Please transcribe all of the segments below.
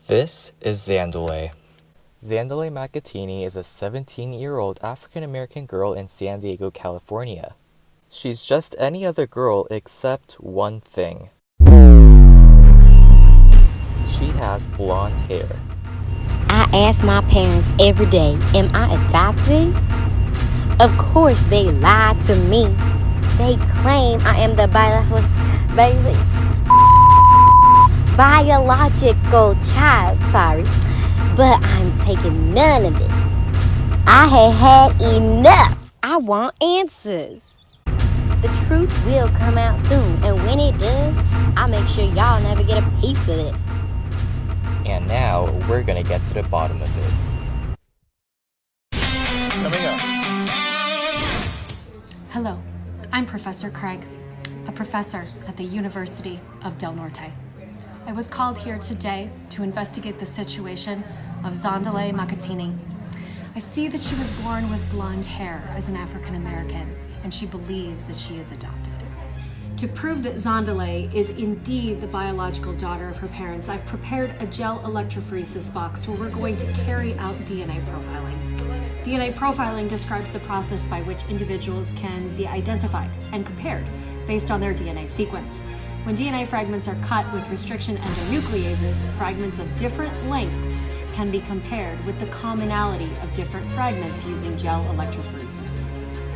This is Zandile. Zandile Macatini is a 17-year-old African-American girl in San Diego, California. She's just any other girl except one thing. She has blonde hair. I ask my parents every day, am I adopted? Of course they lie to me. They claim I am the biological child, but I'm taking none of it. I had enough. I want answers. The truth will come out soon, and when it does, I'll make sure y'all never get a piece of this. And now, we're gonna get to the bottom of it. Hello, I'm Professor Craig, a professor at the University of Del Norte. I was called here today to investigate the situation of Zandile Macatini. I see that she was born with blonde hair as an African American, and she believes that she is adopted. To prove that Zandile is indeed the biological daughter of her parents, I've prepared a gel electrophoresis box where we're going to carry out DNA profiling. DNA profiling describes the process by which individuals can be identified and compared based on their DNA sequence. When DNA fragments are cut with restriction endonucleases, fragments of different lengths can be compared with the commonality of different fragments using gel electrophoresis.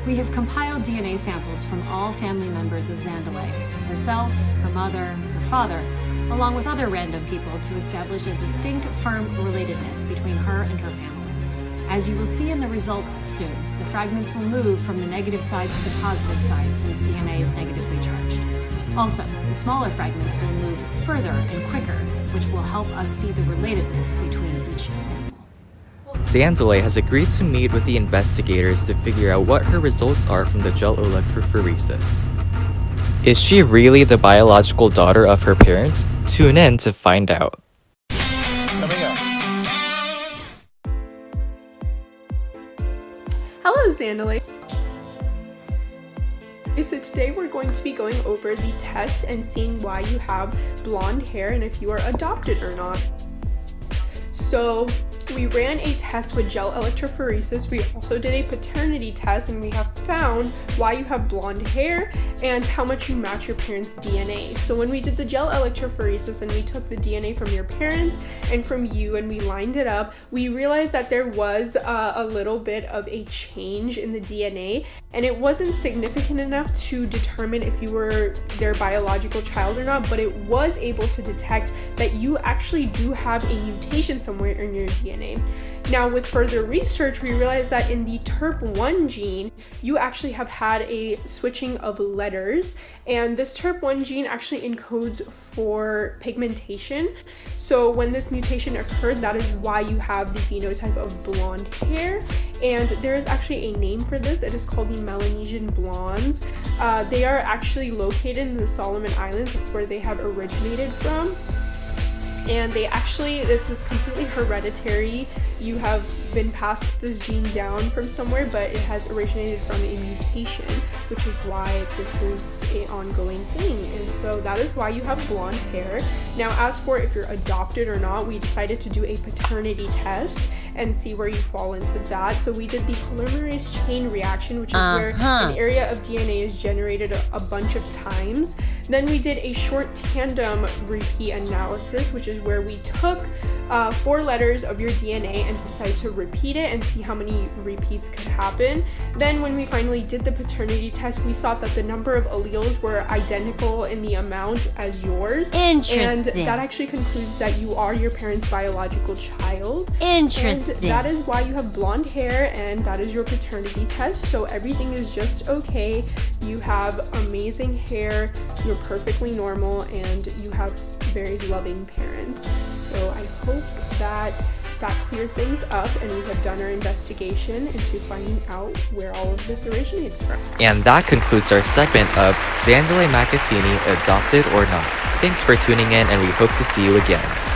We have compiled DNA samples from all family members of Zandile, herself, her mother, her father, along with other random people to establish a distinct, firm relatedness between her and her family. As you will see in the results soon, the fragments will move from the negative side to the positive side since DNA is negatively charged. Also, the smaller fragments will move further and quicker, which will help us see the relatedness between each sample. Zandile has agreed to meet with the investigators to figure out what her results are from the gel electrophoresis. Is she really the biological daughter of her parents? Tune in to find out. Hello, Zandile. So today we're going to be going over the test and seeing why you have blonde hair and if you are adopted or not. So we ran a test with gel electrophoresis. We also did a paternity test, and we have found why you have blonde hair and how much you match your parents' DNA. So when we did the gel electrophoresis and we took the DNA from your parents and from you and we lined it up, we realized that there was a little bit of a change in the DNA, and it wasn't significant enough to determine if you were their biological child or not, but it was able to detect that you actually do have a mutation somewhere in your DNA. Now, with further research, we realized that in the TERP1 gene, you actually have had a switching of letters, and this TERP1 gene actually encodes for pigmentation. So when this mutation occurred, that is why you have the phenotype of blonde hair, and there is actually a name for this. It is called the Melanesian blondes. They are actually located in the Solomon Islands. That's where they have originated from. And this is completely hereditary. You have been passed this gene down from somewhere, but it has originated from a mutation, which is why this is an ongoing thing. And so that is why you have blonde hair. Now, as for if you're adopted or not, we decided to do a paternity test and see where you fall into that. So we did the polymerase chain reaction, which is where an area of DNA is generated a bunch of times. Then we did a short tandem repeat analysis, which is where we took 4 letters of your DNA and decided to repeat it and see how many repeats could happen. Then when we finally did the paternity test, we saw that the number of alleles were identical in the amount as yours. Interesting. And that actually concludes that you are your parents' biological child. Interesting. And that is why you have blonde hair, and that is your paternity test. So everything is just okay. You have amazing hair, you're perfectly normal, and you have very loving parents. So I hope that cleared things up, and we have done our investigation into finding out where all of this originates from. And that concludes our segment of Zandile Macatini, Adopted or Not. Thanks for tuning in, and we hope to see you again.